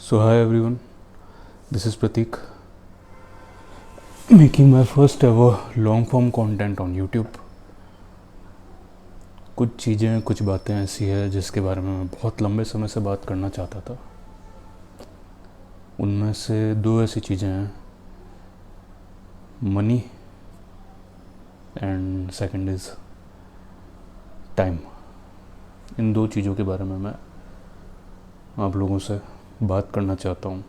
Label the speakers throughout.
Speaker 1: So hi everyone, this is Pratik making my first ever long form content on YouTube. कुछ चीज़ें कुछ बातें ऐसी है जिसके बारे में मैं बहुत लंबे समय से बात करना चाहता था। उनमें से दो ऐसी चीज़ें हैं, money and second is time. इन दो चीज़ों के बारे में मैं आप लोगों से बात करना चाहता हूँ।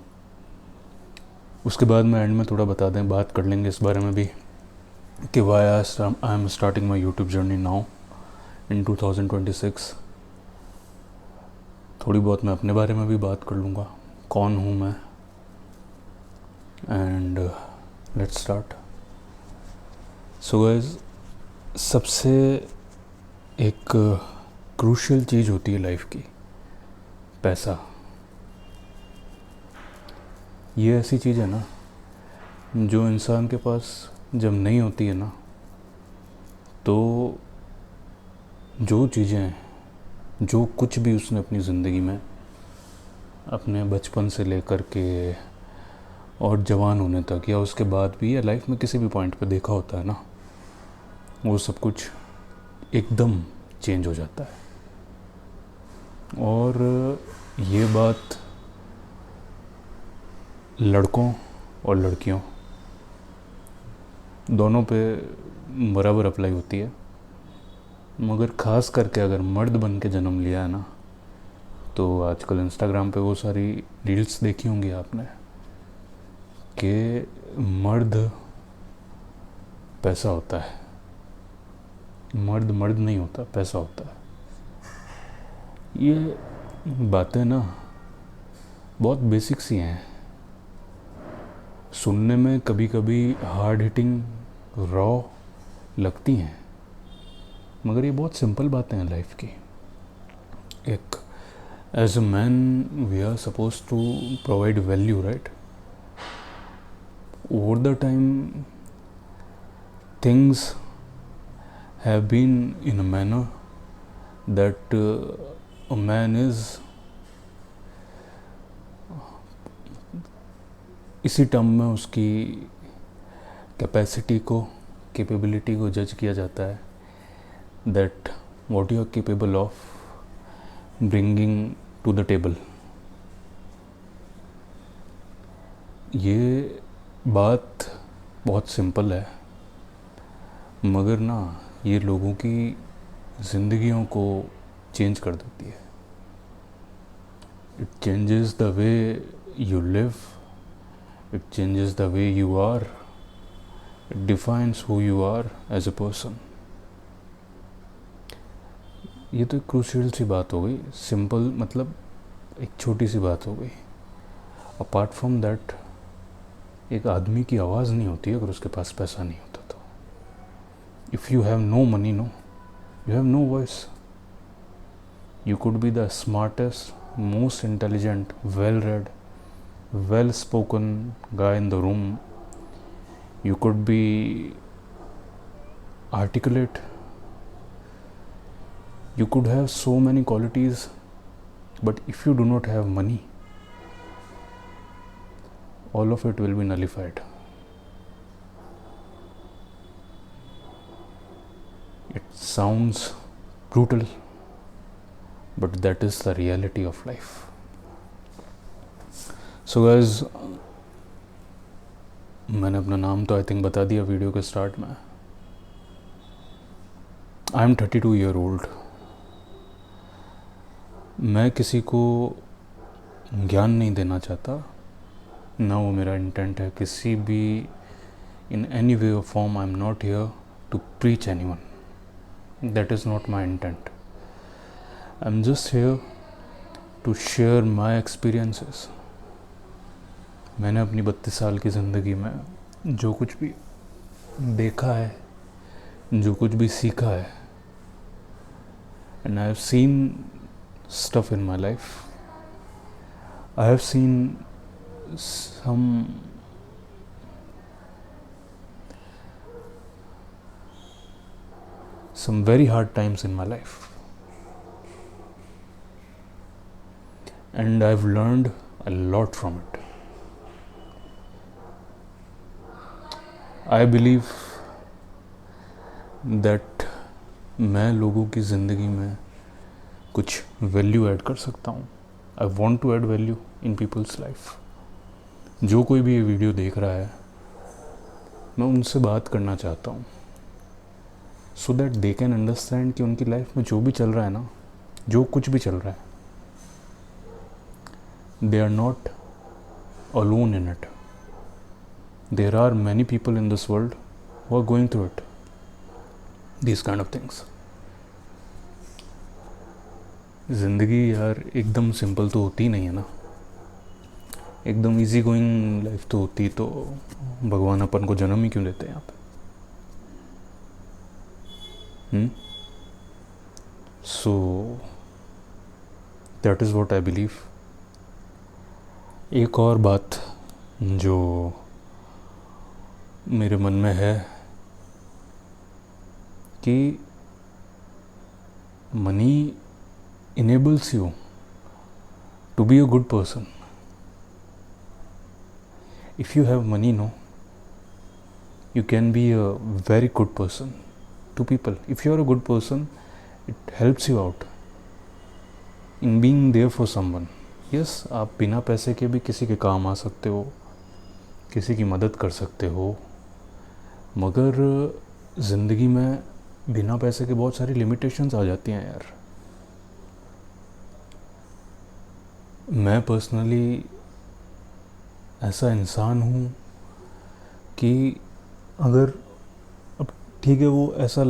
Speaker 1: उसके बाद मैं एंड में थोड़ा बता दें, बात कर लेंगे इस बारे में भी कि why I am starting my YouTube journey now in 2026। थोड़ी बहुत मैं अपने बारे में भी बात कर लूँगा, कौन हूँ मैं, and let's start. So guys, सबसे एक क्रूशियल चीज़ होती है लाइफ की, पैसा। ये ऐसी चीज़ है ना जो इंसान के पास जब नहीं होती है ना, तो जो चीज़ें, जो कुछ भी उसने अपनी ज़िंदगी में अपने बचपन से लेकर के और जवान होने तक या उसके बाद भी या लाइफ में किसी भी पॉइंट पे देखा होता है ना, वो सब कुछ एकदम चेंज हो जाता है। और ये बात लड़कों और लड़कियों दोनों पे बराबर अप्लाई होती है, मगर ख़ास करके अगर मर्द बन के जन्म लिया है ना, तो आजकल इंस्टाग्राम पे वो सारी रील्स देखी होंगी आपने कि मर्द पैसा होता है, मर्द मर्द नहीं होता, पैसा होता है। ये बातें ना बहुत बेसिक सी हैं, सुनने में कभी कभी हार्ड हिटिंग रॉ लगती हैं, मगर ये बहुत सिंपल बातें हैं लाइफ की। एक as a man we are suppose to provide value, right? Over the time things have been in a manner that a man is इसी टर्म में उसकी कैपेसिटी को, कैपेबिलिटी को जज किया जाता है, that what you are capable of bringing to the table. ये बात बहुत सिंपल है, मगर ना ये लोगों की ज़िंदगियों को चेंज कर देती है। It changes the way you live, it changes the way you are, it defines who you are as a person. ये तो एक क्रूशियल सी बात हो गई, सिंपल, मतलब एक छोटी सी बात हो गई। अपार्ट फ्रॉम दैट, एक आदमी की आवाज़ नहीं होती अगर उसके पास पैसा नहीं होता तो। If you have no money, no, you have no voice. You could be the smartest, most intelligent, well-read, well-spoken guy in the room. You could be articulate. You could have so many qualities, but if you do not have money, all of it will be nullified. It sounds brutal, but that is the reality of life. So guys, मैंने अपना नाम तो I think बता दिया video के start में। I am 32 year old. मैं किसी को ज्ञान नहीं देना चाहता, ना वो मेरा इंटेंट है किसी भी, इन any way or form. I am not here to preach anyone, that is not my intent. I'm just here to share my experiences. मैंने अपनी 32 साल की ज़िंदगी में जो कुछ भी देखा है, जो कुछ भी सीखा है, and I have seen stuff in my life. I have seen some very hard times in my life, and I've learned a lot from it. I believe that मैं लोगों की ज़िंदगी में कुछ वैल्यू ऐड कर सकता हूँ. I want to add value in people's life. जो कोई भी ये वीडियो देख रहा है, मैं उनसे बात करना चाहता हूँ so that they can understand कि उनकी लाइफ में जो भी चल रहा है ना, जो कुछ भी चल रहा है, they are not alone in it. There are many people in this world who are going through it, this kind of things. ज़िंदगी यार एकदम सिंपल तो होती नहीं है ना. एकदम इजी गोइंग लाइफ तो होती तो भगवान अपन को जन्म ही क्यों देते हैं यहाँ पे. सो that is what I believe. एक और बात जो मेरे मन में है कि money enables you to be a good person. If you have money, no, you can be a very good person to people. If you are a good person, it helps you out in being there for someone. Yes, आप बिना पैसे के भी किसी के काम आ सकते हो, किसी की मदद कर सकते हो, मगर ज़िंदगी में बिना पैसे के बहुत सारी लिमिटेशंस आ जाती हैं यार. मैं पर्सनली ऐसा इंसान हूँ कि अगर अब ठीक है, वो ऐसा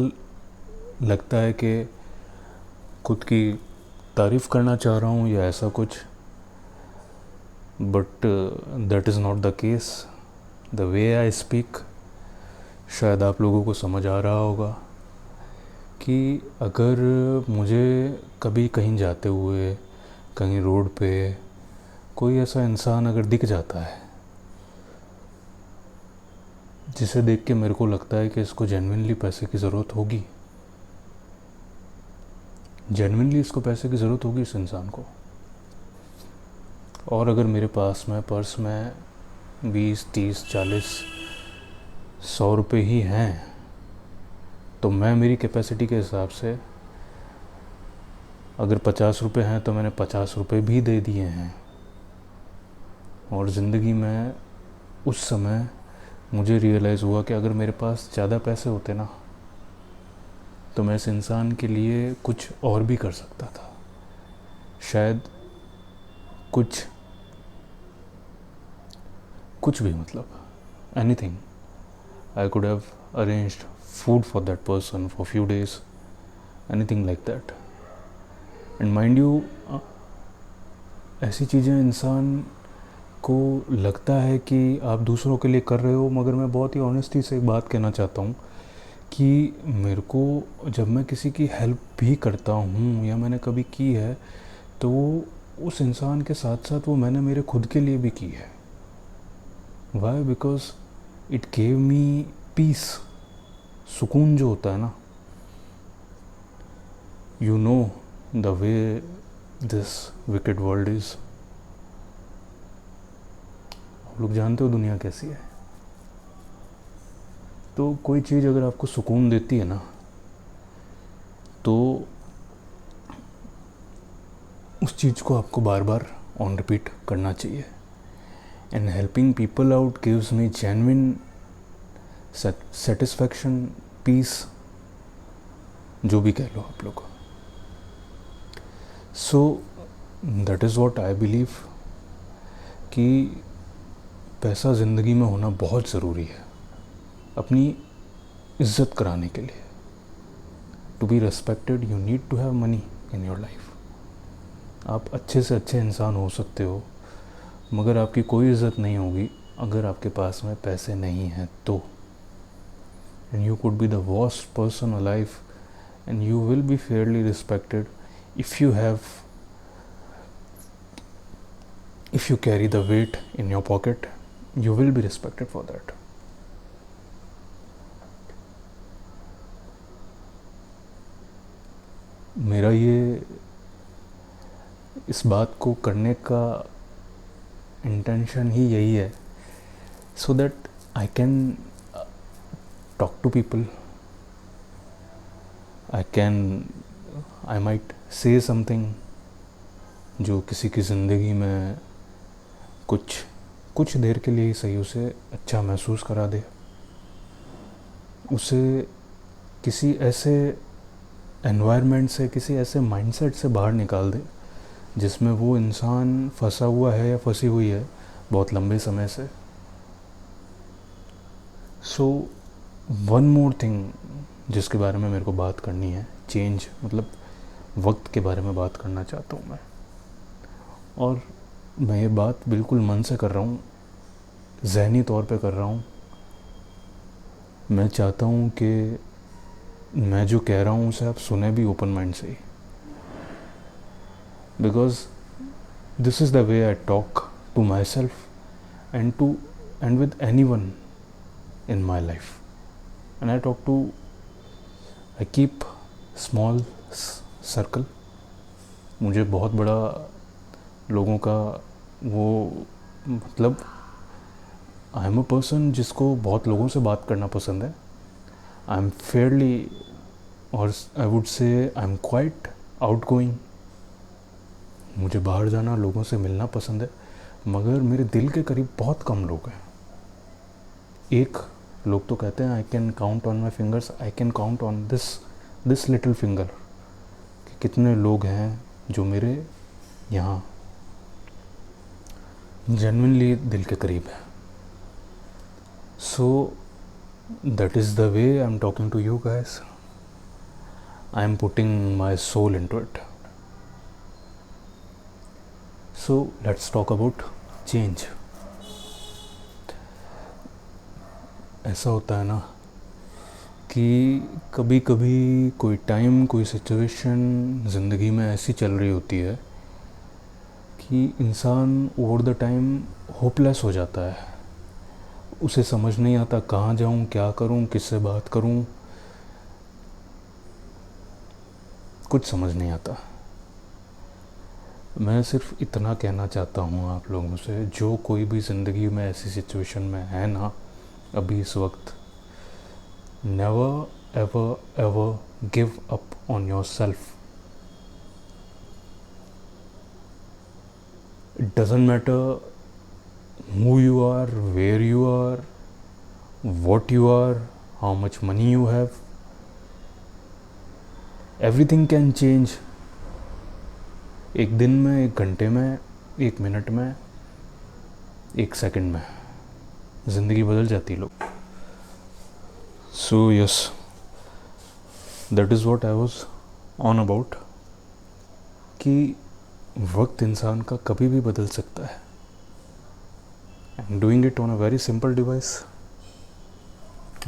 Speaker 1: लगता है कि खुद की तारीफ़ करना चाह रहा हूँ या ऐसा कुछ, but that is not the case. The way I speak, शायद आप लोगों को समझ आ रहा होगा कि अगर मुझे कभी कहीं जाते हुए कहीं रोड पे कोई ऐसा इंसान अगर दिख जाता है जिसे देख के मेरे को लगता है कि इसको जेन्युइनली पैसे की ज़रूरत होगी, जेन्युइनली इसको पैसे की ज़रूरत होगी इस इंसान को, और अगर मेरे पास में पर्स में 20, 30, 40, 100 रुपये ही हैं, तो मैं मेरी कैपेसिटी के हिसाब से अगर 50 रुपये हैं तो मैंने 50 रुपये भी दे दिए हैं. और ज़िंदगी में उस समय मुझे रियलाइज़ हुआ कि अगर मेरे पास ज़्यादा पैसे होते ना, तो मैं इस इंसान के लिए कुछ और भी कर सकता था. शायद कुछ भी, मतलब anything. I could have arranged food for that person for few days, anything like that. And mind you, ऐसी चीज़ें इंसान को लगता है कि आप दूसरों के लिए कर रहे हो, मगर मैं बहुत ही ऑनेस्टी से एक बात कहना चाहता हूँ कि मेरे को जब मैं किसी की हेल्प भी करता हूँ या मैंने कभी की है, तो उस इंसान के साथ साथ वो मैंने मेरे खुद के लिए भी की है. Why? Because it gave me peace. सुकून जो होता है ना, you know the way this wicked world is. आप लोग जानते हो दुनिया कैसी है. तो कोई चीज़ अगर आपको सुकून देती है ना, तो उस चीज़ को आपको बार बार ऑन रिपीट करना चाहिए. And helping people out gives me genuine satisfaction, peace, जो भी कह लो आप लोग. So that is what I believe कि पैसा ज़िंदगी में होना बहुत ज़रूरी है अपनी इज़्ज़त कराने के लिए. To be respected you need to have money in your life. आप अच्छे से अच्छे इंसान हो सकते हो, मगर आपकी कोई इज़्ज़त नहीं होगी अगर आपके पास में पैसे नहीं हैं तो. And you could be the worst person alive and you will be Fairlie respected if you carry the weight in your pocket, you will be respected for that. मेरा ये इस बात को करने का इंटेंशन ही यही है, so that I can talk to people, I might say something जो किसी की ज़िंदगी में कुछ देर के लिए ही सही उसे अच्छा महसूस करा दे, उसे किसी ऐसे एनवायरनमेंट से, किसी ऐसे माइंडसेट से बाहर निकाल दे जिसमें वो इंसान फंसा हुआ है या फंसी हुई है बहुत लंबे समय से। सो वन मोर थिंग जिसके बारे में मेरे को बात करनी है, चेंज, मतलब वक्त के बारे में बात करना चाहता हूँ मैं। और मैं ये बात बिल्कुल मन से कर रहा हूँ, ज़हनी तौर पे कर रहा हूँ। मैं चाहता हूँ कि मैं जो कह रहा हूँ उसे आप सुने भी ओपन माइंड से ही, because this is the way I talk to myself and with anyone in my life, and I keep small circle. मुझे बहुत बड़ा लोगों का वो, मतलब आई एम अ पर्सन जिसको बहुत लोगों से बात करना पसंद है। आई एम फेयरली, और आई वुड से आई एम क्वाइट आउटगोइंग। मुझे बाहर जाना, लोगों से मिलना पसंद है, मगर मेरे दिल के करीब बहुत कम लोग हैं। एक लोग तो कहते हैं I can count on my fingers, I can count on this little finger, कि कितने लोग हैं जो मेरे यहाँ जेन्युइनली दिल के करीब है। So that is the way I am talking to you guys. I am putting my soul into it. So let's talk about change. ऐसा होता है ना कि कभी कभी कोई टाइम, कोई सिचुएशन ज़िंदगी में ऐसी चल रही होती है कि इंसान ओवर द टाइम होपलेस हो जाता है। उसे समझ नहीं आता कहाँ जाऊँ, क्या करूँ, किससे बात करूँ, कुछ समझ नहीं आता। मैं सिर्फ इतना कहना चाहता हूँ आप लोगों से, जो कोई भी ज़िंदगी में ऐसी सिचुएशन में है ना अभी इस वक्त, never ever ever give up on your self. It doesn't matter who you are, where you are, what you are, how much money you have. Everything can change. एक दिन में, एक घंटे में, एक मिनट में, एक सेकंड में ज़िंदगी बदल जाती है लोग। So yes, that is what I was on about, कि वक्त इंसान का कभी भी बदल सकता है। I am doing it on a very simple device,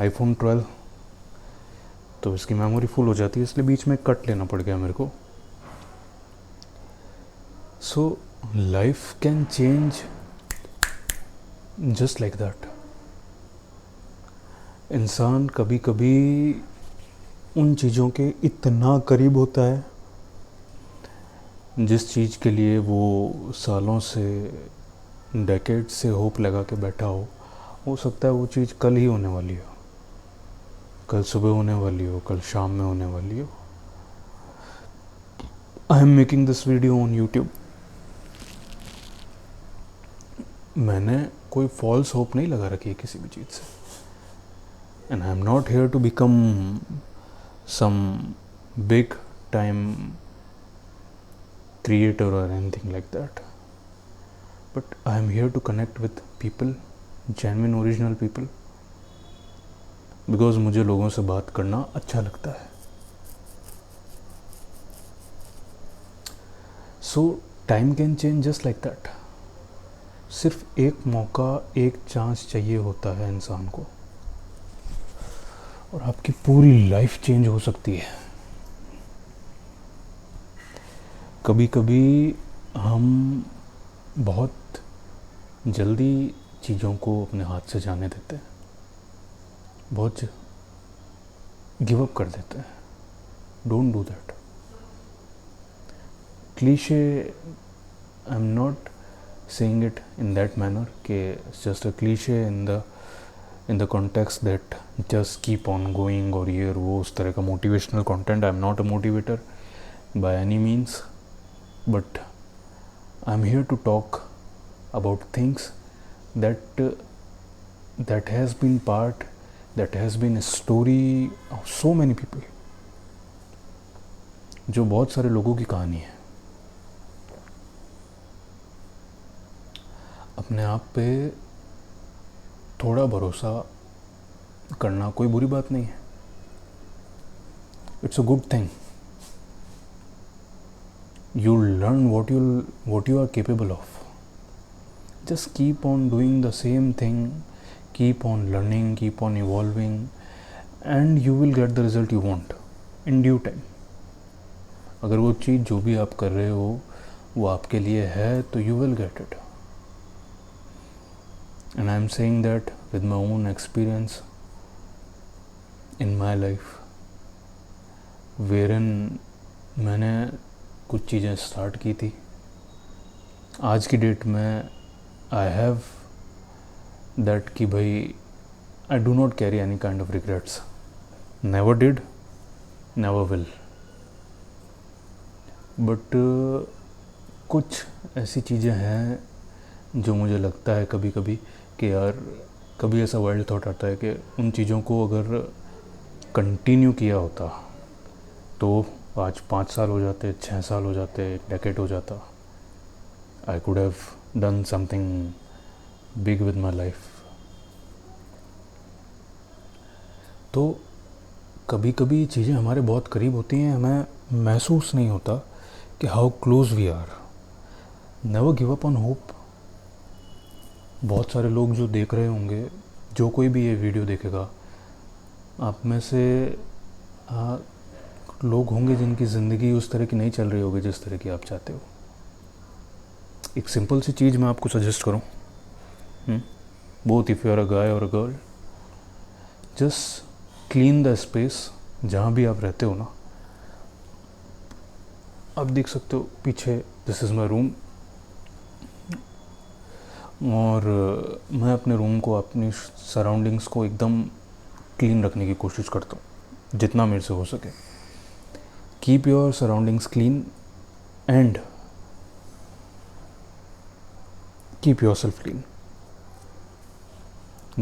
Speaker 1: iPhone 12। तो इसकी मेमोरी फुल हो जाती है, इसलिए बीच में कट लेना पड़ गया मेरे को। So life can change just like that. इंसान कभी कभी उन चीज़ों के इतना करीब होता है जिस चीज़ के लिए वो सालों से, डेकेड से होप लगा के बैठा हो सकता है वो चीज़ कल ही होने वाली हो, कल सुबह होने वाली हो, कल शाम में होने वाली हो। I am making this video on YouTube. मैंने कोई फॉल्स होप नहीं लगा रखी है किसी भी चीज़ से, and I am not here to become some big time creator or anything like that, but I am here to connect with people, genuine original people, because मुझे लोगों से बात करना अच्छा लगता है। So time can change just like that। सिर्फ एक मौका, एक चांस चाहिए होता है इंसान को, और आपकी पूरी लाइफ चेंज हो सकती है। कभी कभी हम बहुत जल्दी चीज़ों को अपने हाथ से जाने देते हैं, बहुत गिव अप कर देते हैं। Don't do that. Cliché, I am not saying it in that manner कि it's just a cliche in the context that just keep on going और ये और वो उस तरह का motivational content. I'm not a motivator by any means, but I'm here to talk about things that that has been a story of so many people, जो बहुत सारे लोगों की कहानी है. अपने आप पे थोड़ा भरोसा करना कोई बुरी बात नहीं है. It's a good thing. You learn what you are capable of. Just keep on doing the same thing, keep on learning, keep on evolving, and you will get the result you want in due time. अगर वो चीज़ जो भी आप कर रहे हो वो आपके लिए है तो you will get it. And I am saying that with my own experience in my life, wherein मैंने कुछ चीज़ें स्टार्ट की थी. आज की डेट में आई हैव दैट कि भाई आई do not carry any kind of regrets. Never did, never will. But कुछ ऐसी चीज़ें हैं जो मुझे लगता है कभी कभी कि यार कभी ऐसा वाइल्ड थॉट आता है कि उन चीज़ों को अगर कंटिन्यू किया होता तो आज 5 साल हो जाते, 6 साल हो जाते, 1 डेकेड हो जाता. I could have done something big with my life. तो कभी कभी चीज़ें हमारे बहुत करीब होती हैं, हमें महसूस नहीं होता कि how close we are. Never give up on hope. बहुत सारे लोग जो देख रहे होंगे, जो कोई भी ये वीडियो देखेगा, आप में से लोग होंगे जिनकी ज़िंदगी उस तरह की नहीं चल रही होगी जिस तरह की आप चाहते हो. एक सिंपल सी चीज़ मैं आपको सजेस्ट करूं, both if you are a guy और a girl, just clean the space जहाँ भी आप रहते हो ना. आप देख सकते हो पीछे, दिस इज़ माई रूम. और मैं अपने रूम को, अपनी सराउंडिंग्स को एकदम क्लीन रखने की कोशिश करता हूँ जितना मेरे से हो सके. Keep your surroundings clean and keep yourself clean.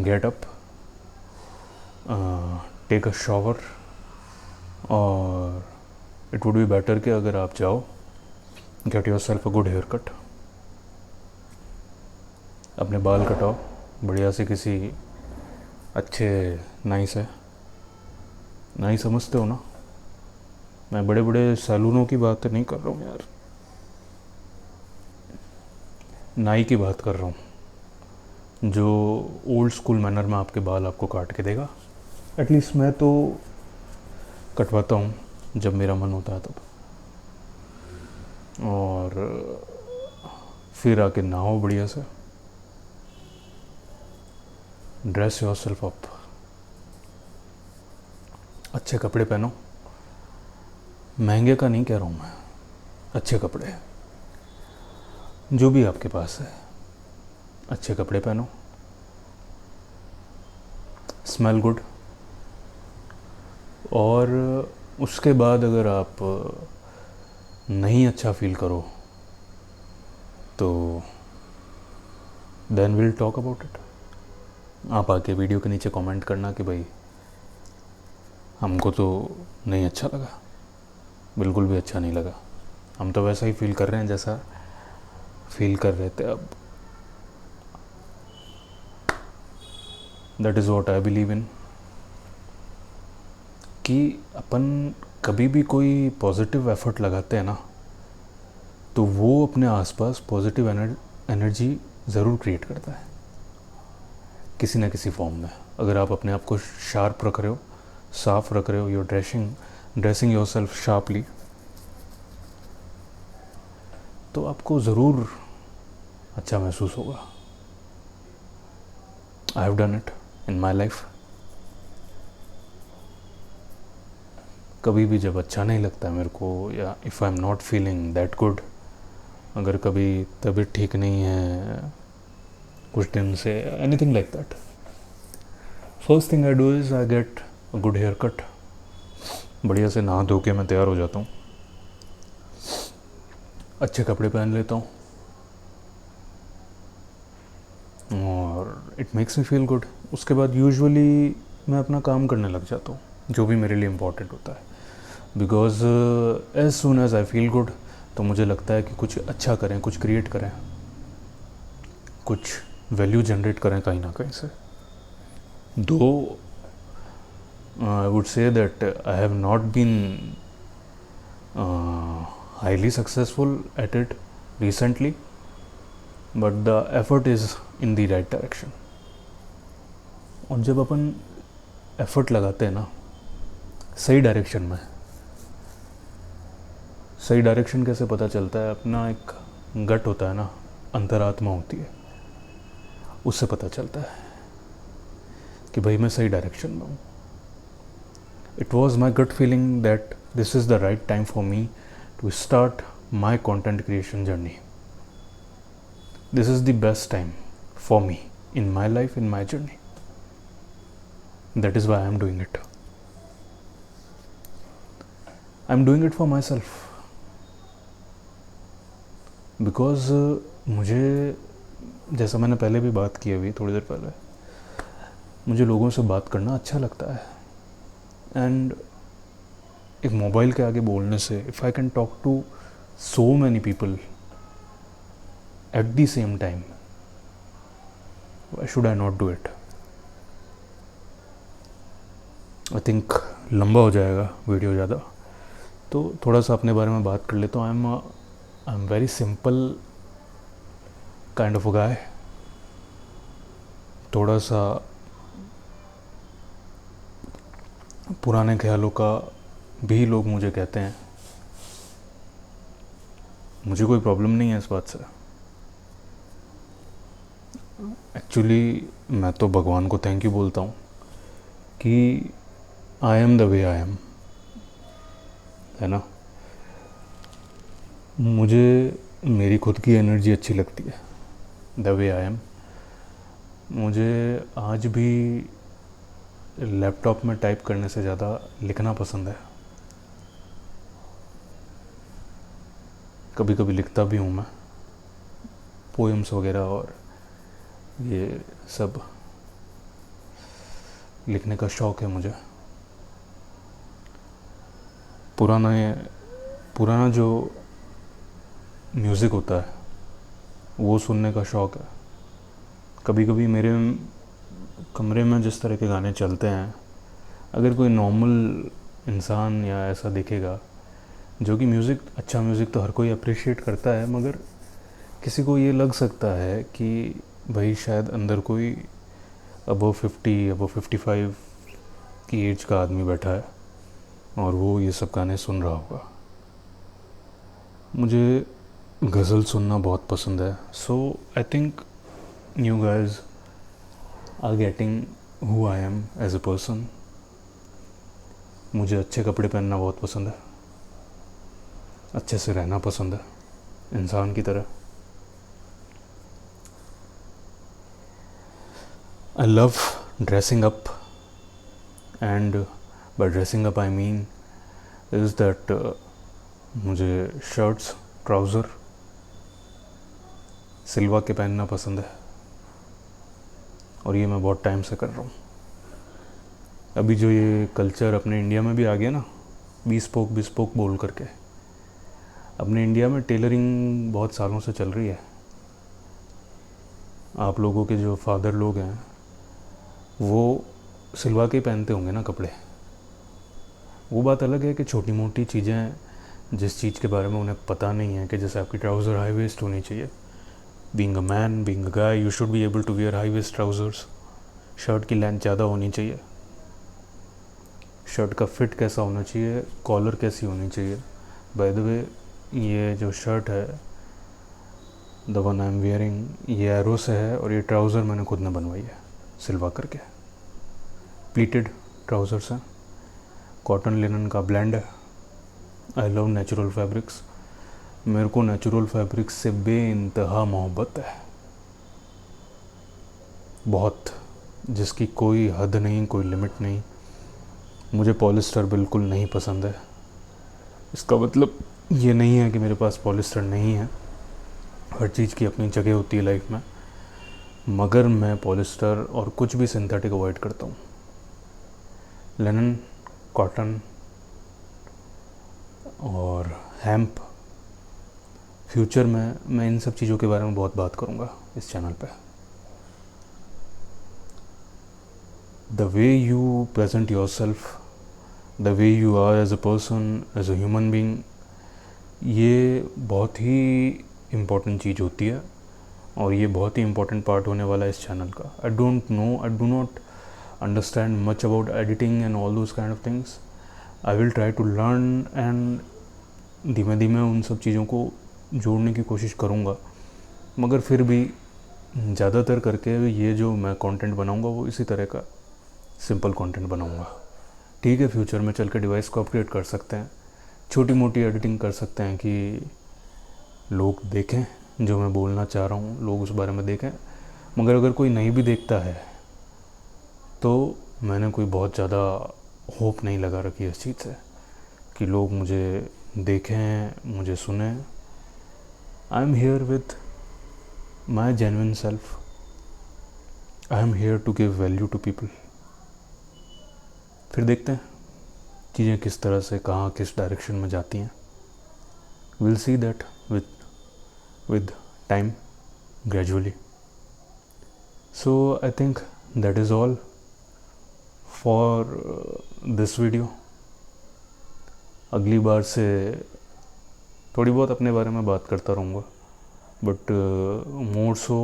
Speaker 1: Get up, take a shower, और it would be better कि अगर आप जाओ, get yourself a good haircut. अपने बाल कटाओ बढ़िया से किसी अच्छे नाई से. नाई समझते हो ना? मैं बड़े बड़े सैलूनों की बात नहीं कर रहा हूँ यार, नाई की बात कर रहा हूँ जो ओल्ड स्कूल मैनर में आपके बाल आपको काट के देगा. एटलीस्ट मैं तो कटवाता हूँ जब मेरा मन होता है तब. और फिर आके नहाओ बढ़िया से, ड्रेस योरसेल्फ अप, अच्छे कपड़े पहनो. महंगे का नहीं कह रहा हूँ मैं, अच्छे कपड़े जो भी आपके पास है, अच्छे कपड़े पहनो. Smell good. और उसके बाद अगर आप नहीं अच्छा फील करो तो then will talk about it. आप आके वीडियो के नीचे कमेंट करना कि भाई हमको तो नहीं अच्छा लगा, बिल्कुल भी अच्छा नहीं लगा, हम तो वैसा ही फील कर रहे हैं जैसा फील कर रहे थे. अब that is what I believe in, कि अपन कभी भी कोई पॉजिटिव एफर्ट लगाते हैं ना तो वो अपने आसपास पॉजिटिव एनर्जी ज़रूर क्रिएट करता है किसी ना किसी फॉर्म में. अगर आप अपने आप को शार्प रख रहे हो, साफ रख रहे हो, योर ड्रेसिंग योरसेल्फ शार्पली, तो आपको ज़रूर अच्छा महसूस होगा. I have done it in my life. कभी भी जब अच्छा नहीं लगता है मेरे को, या if I am not feeling that good, अगर कभी तबीयत ठीक नहीं है कुछ दिन से, anything like that, first thing I do is I get a good haircut. बढ़िया से नहा धो के मैं तैयार हो जाता हूँ, अच्छे कपड़े पहन लेता हूँ और it makes me feel good. उसके बाद यूजुअली मैं अपना काम करने लग जाता हूँ, जो भी मेरे लिए इम्पोर्टेंट होता है, because as soon as I feel good, तो मुझे लगता है कि कुछ अच्छा करें, कुछ क्रिएट करें, कुछ वैल्यू जनरेट करें कहीं ना कहीं से। Though I would say that I have not been highly successful at it recently, but the effort is in the right direction. और जब अपन एफर्ट लगाते हैं ना सही डायरेक्शन में, सही डायरेक्शन कैसे पता चलता है? अपना एक गट होता है ना, अंतरात्मा होती है, उससे पता चलता है कि भाई मैं सही डायरेक्शन में हूँ। It was my gut feeling that this is the right time for me to start my content creation journey. This is the best time for me in my life, in my journey. That is why I am doing it. I am doing it for myself. Because मुझे, जैसा मैंने पहले भी बात की अभी थोड़ी देर पहले, मुझे लोगों से बात करना अच्छा लगता है। एंड एक मोबाइल के आगे बोलने से, if I can talk to so many people at the same time, why should I not do it? I think लंबा हो जाएगा वीडियो ज़्यादा, तो थोड़ा सा अपने बारे में बात कर लेता हूँ। I am very simple kind of a guy. थोड़ा सा पुराने ख्यालों का भी लोग मुझे कहते हैं, मुझे कोई प्रॉब्लम नहीं है इस बात से। एक्चुअली मैं तो भगवान को थैंक यू बोलता हूँ कि I am the way I M, है ना। मुझे मेरी खुद की एनर्जी अच्छी लगती है, द वे आई एम। मुझे आज भी लैपटॉप में टाइप करने से ज़्यादा लिखना पसंद है। कभी कभी लिखता भी हूँ मैं, पोएम्स वगैरह, और ये सब लिखने का शौक़ है मुझे। पुराना जो म्यूज़िक होता है वो सुनने का शौक़ है। कभी कभी मेरे कमरे में जिस तरह के गाने चलते हैं, अगर कोई नॉर्मल इंसान या ऐसा देखेगा, जो कि म्यूज़िक, अच्छा म्यूज़िक तो हर कोई अप्रिशिएट करता है, मगर किसी को ये लग सकता है कि भाई शायद अंदर कोई अबव 50, अबव 55 की एज का आदमी बैठा है और वो ये सब गाने सुन रहा होगा। मुझे गज़ल सुनना बहुत पसंद है। So I think new guys are getting who I am as a person. मुझे अच्छे कपड़े पहनना बहुत पसंद है, अच्छे से रहना पसंद है इंसान की तरह। I love dressing up, and by dressing up I mean is that मुझे शर्ट्स, ट्राउज़र सिलवा के पहनना पसंद है, और ये मैं बहुत टाइम से कर रहा हूँ। अभी जो ये कल्चर अपने इंडिया में भी आ गया ना, बिस्पोक बोल करके, अपने इंडिया में टेलरिंग बहुत सालों से चल रही है। आप लोगों के जो फादर लोग हैं वो सिलवा के पहनते होंगे ना कपड़े। वो बात अलग है कि छोटी मोटी चीज़ें, जिस चीज़ के बारे में उन्हें पता नहीं है, कि जैसे आपकी ट्राउज़र हाई वेस्ट होनी चाहिए। Being a man, being a guy, you should be able to wear high waist trousers. Shirt की लेंथ ज़्यादा होनी चाहिए, शर्ट का फिट कैसा होना चाहिए, कॉलर कैसी होनी चाहिए। बाय द वे, ये जो शर्ट है, the one I am wearing, ये एरो से है, और ये ट्राउज़र मैंने खुद ने बनवाई है सिलवा करके। प्लीटेड ट्राउज़र्स हैं, कॉटन लिनन का ब्लेंड है। I love natural fabrics. मेरे को नेचुरल फैब्रिक से बेइंतहा मोहब्बत है, बहुत, जिसकी कोई हद नहीं, कोई लिमिट नहीं। मुझे पॉलिस्टर बिल्कुल नहीं पसंद है। इसका मतलब ये नहीं है कि मेरे पास पॉलिस्टर नहीं है, हर चीज़ की अपनी जगह होती है लाइफ में, मगर मैं पॉलिस्टर और कुछ भी सिंथेटिक अवॉइड करता हूँ। लिनन, कॉटन और हेम्प, फ्यूचर में मैं इन सब चीज़ों के बारे में बहुत बात करूँगा इस चैनल पे। The way you present yourself, the way you are as a person, as a human being, ये बहुत ही इम्पोर्टेंट चीज़ होती है और ये बहुत ही इम्पोर्टेंट पार्ट होने वाला है इस चैनल का। I do not understand much about editing and all those kind of things. I will try to learn and धीमे धीमे उन सब चीज़ों को जोड़ने की कोशिश करूँगा, मगर फिर भी ज़्यादातर करके ये जो मैं कंटेंट बनाऊँगा वो इसी तरह का सिंपल कंटेंट बनाऊँगा। ठीक है, फ्यूचर में चल के डिवाइस को अपग्रेड कर सकते हैं, छोटी मोटी एडिटिंग कर सकते हैं कि लोग देखें जो मैं बोलना चाह रहा हूँ, लोग उस बारे में देखें। मगर अगर कोई नहीं भी देखता है तो मैंने कोई बहुत ज़्यादा होप नहीं लगा रखी है इस चीज़ से कि लोग मुझे देखें, मुझे सुने। I am here with my genuine self, I am here to give value to people. फिर देखते हैं चीज़ें किस तरह से कहाँ किस डायरेक्शन में जाती हैं। Will see that with time, gradually. So I think that is all for this video. अगली बार से थोड़ी बहुत अपने बारे में बात करता रहूँगा, but more so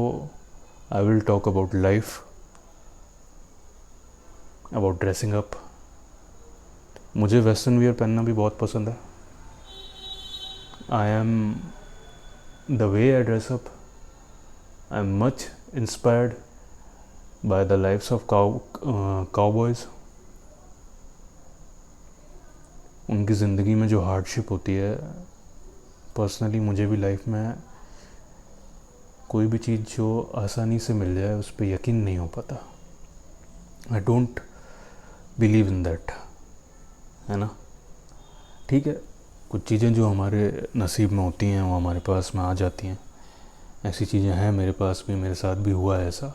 Speaker 1: I will talk about life, about dressing up. मुझे वेस्टर्न वियर पहनना भी बहुत पसंद है। I am The way I dress up, I'm much inspired by the lives of cowboys. उनकी ज़िंदगी में जो हार्डशिप होती है, पर्सनली मुझे भी लाइफ में कोई भी चीज़ जो आसानी से मिल जाए उस पर यकीन नहीं हो पाता। I don't believe in that, है ना। ठीक है, कुछ चीज़ें जो हमारे नसीब में होती हैं वो हमारे पास में आ जाती हैं। ऐसी चीज़ें हैं मेरे पास भी, मेरे साथ भी हुआ है ऐसा।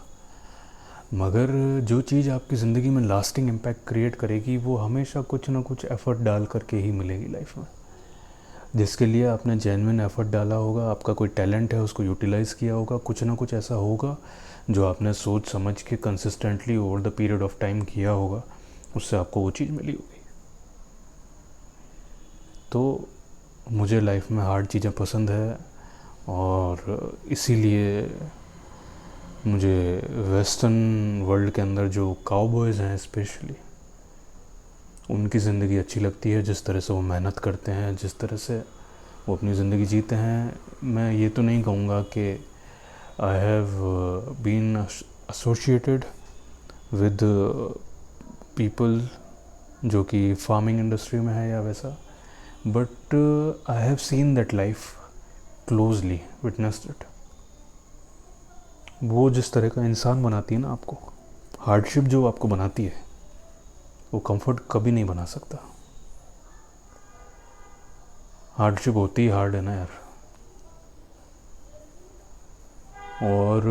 Speaker 1: मगर जो चीज़ आपकी ज़िंदगी में लास्टिंग इम्पैक्ट क्रिएट करेगी वो हमेशा कुछ ना कुछ एफ़र्ट डाल करके ही मिलेगी लाइफ में। जिसके लिए आपने जेन्युइन एफ़र्ट डाला होगा, आपका कोई टैलेंट है उसको यूटिलाइज़ किया होगा, कुछ ना कुछ ऐसा होगा जो आपने सोच समझ के consistently over the period of time किया होगा, उससे आपको वो चीज़ मिली होगी। तो मुझे लाइफ में हार्ड चीज़ें पसंद है और इसीलिए मुझे वेस्टर्न वर्ल्ड के अंदर जो काउबॉयज़ हैं स्पेशली, उनकी ज़िंदगी अच्छी लगती है। जिस तरह से वो मेहनत करते हैं, जिस तरह से वो अपनी ज़िंदगी जीते हैं। मैं ये तो नहीं कहूँगा कि I have been associated with people जो कि फार्मिंग इंडस्ट्री में है या वैसा, but I have seen that life closely, witnessed it. वो जिस तरह का इंसान बनाती है ना आपको, हार्डशिप जो आपको बनाती है वो कंफर्ट कभी नहीं बना सकता। हार्डशिप होती ही हार्ड है ना यार। और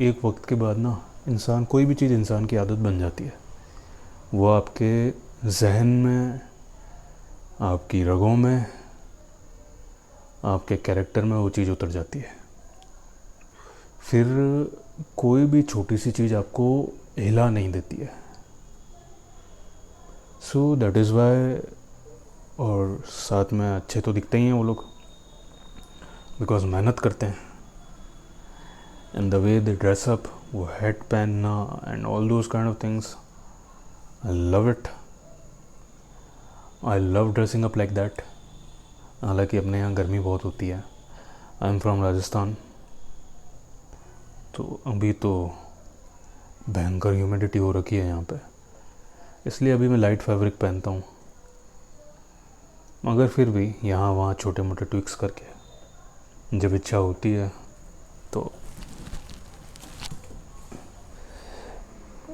Speaker 1: एक वक्त के बाद ना इंसान, कोई भी चीज़ इंसान की आदत बन जाती है। वो आपके जहन में, आपकी रगों में, आपके कैरेक्टर में वो चीज़ उतर जाती है। फिर कोई भी छोटी सी चीज़ आपको हिला नहीं देती है। सो दैट इज़ वाई, और साथ में अच्छे तो दिखते ही हैं वो लोग, बिकॉज मेहनत करते हैं। And the way they dress up, वो हेड पहनना and all those kind of things, I love it. I love dressing up like that. हालांकि अपने यहाँ गर्मी बहुत होती है। आई एम फ्रॉम राजस्थान, तो अभी तो भयंकर ह्यूमिडिटी हो रखी है यहाँ पे, इसलिए अभी मैं लाइट फैब्रिक पहनता हूँ। मगर फिर भी यहाँ वहाँ छोटे मोटे ट्विक्स करके जब इच्छा होती है तो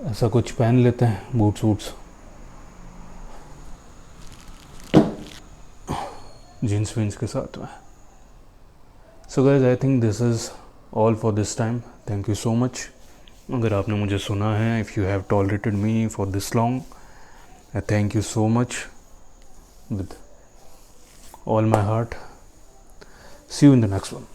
Speaker 1: ऐसा कुछ पहन लेते हैं, बूट्स वूट्स, जीन्स वीन्स के साथ में। So guys, I think this is all for this time. Thank you so much. अगर आपने मुझे सुना है, if you have tolerated me for this long, I thank you so much with all my heart. See you in the next one.